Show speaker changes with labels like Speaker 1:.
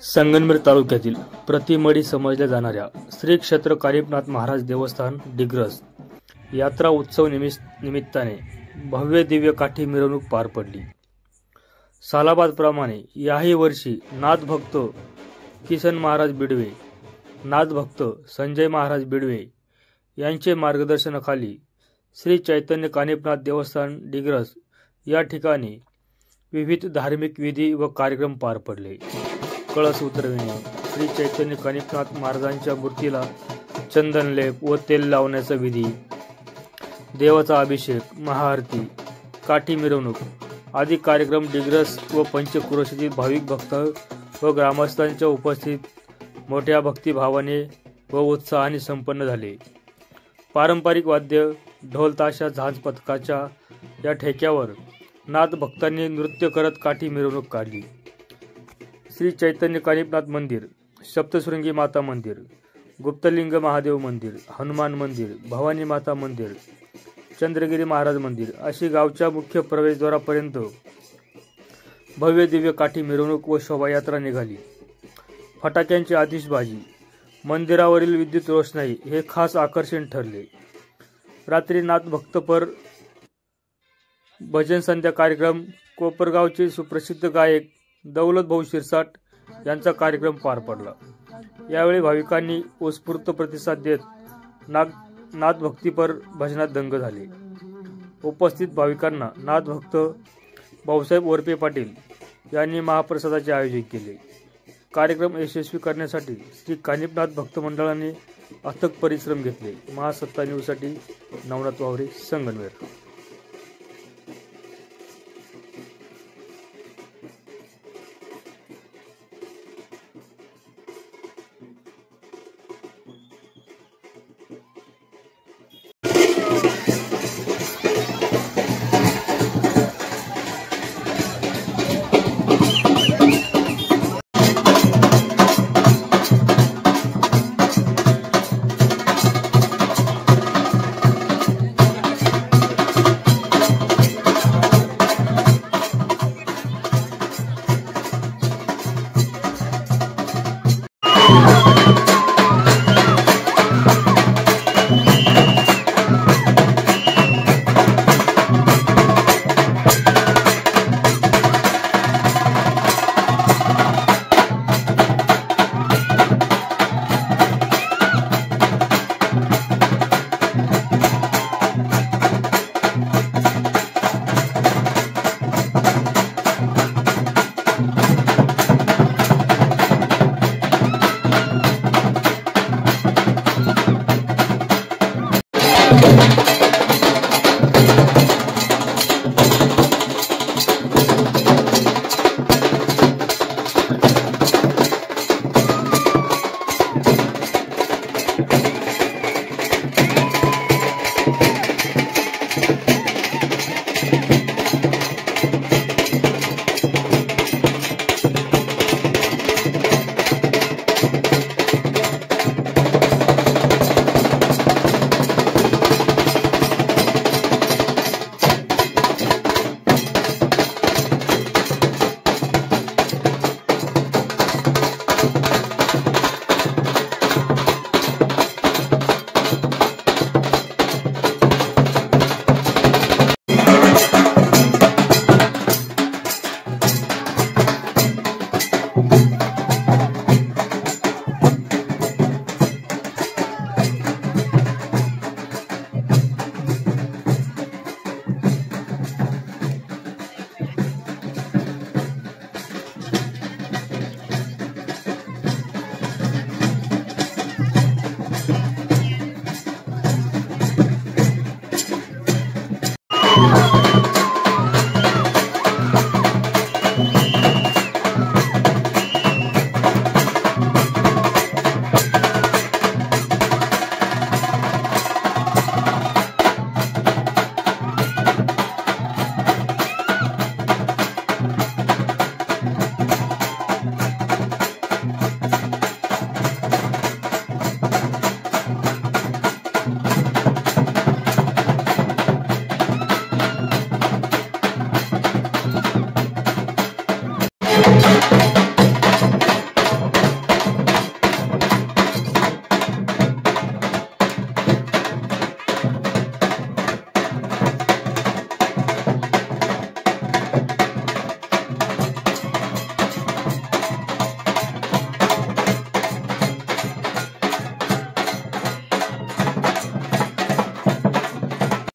Speaker 1: संगमनेर तालुक्यातील प्रतिमडी समजल्या जाणाऱ्या श्री क्षेत्र कानिफनाथ महाराज देवस्थान डिग्रस यात्रा उत्सव निमित्ताने भव्य दिव्य काठी मिरवणूक पार पडली। सालाबादप्रमाणे याही वर्षी नाथभक्त किसन महाराज बिडवे, नाथभक्त संजय महाराज बिडवे यांचे मार्गदर्शनाखाली श्री चैतन्य कानिफनाथ देवस्थान डिग्रस या ठिकाणी विविध धार्मिक विधी व कार्यक्रम पार पडले। कळस उतरविणे, श्री चैतन्य कानिफनाथ महाराजांच्या मूर्तीला चंदनलेप व तेल लावण्याचा विधी, देवाचा अभिषेक, महाआरती, काठी मिरवणूक आदी कार्यक्रम डिग्रस व पंचक्रोशीतील भाविक भक्त व ग्रामस्थांच्या उपस्थित मोठ्या भक्तिभावाने व उत्साहाने संपन्न झाले। पारंपरिक वाद्य, ढोल ताशा, झांज पथकाच्या या ठेक्यावर नाथ भक्तांनी नृत्य करत काठी मिरवणूक काढली। श्री चैतन्य कानिफनाथ मंदिर, सप्तशृंगी माता मंदिर, गुप्तलिंग महादेव मंदिर, हनुमान मंदिर, भवानी माता मंदिर, चंद्रगिरी महाराज मंदिर अशी गावच्या मुख्य प्रवेशद्वारापर्यंत भव्य दिव्य काठी मिरवणूक व शोभायात्रा निघाली। फटाक्यांची आतिषबाजी, मंदिरावरील विद्युत रोषणाई हे खास आकर्षण ठरले। रात्री नाथ भक्तपर भजन संध्या कार्यक्रम, कोपरगावचे सुप्रसिद्ध गायक दौलत भाऊ शिरसाट यांचा कार्यक्रम पार पडला। यावेळी भाविकांनी उत्स्फूर्त प्रतिसाद देत नाथ भक्तीपर भजनात दंग झाले। उपस्थित भाविकांना नाथभक्त भाऊसाहेब वरपे पाटील यांनी महाप्रसादाचे आयोजन केले। कार्यक्रम यशस्वी करण्यासाठी श्री कानिफनाथ भक्त मंडळाने अथक परिश्रम घेतले। महासत्ता न्यूजसाठी नवनाथ वावरे, संगमनेर।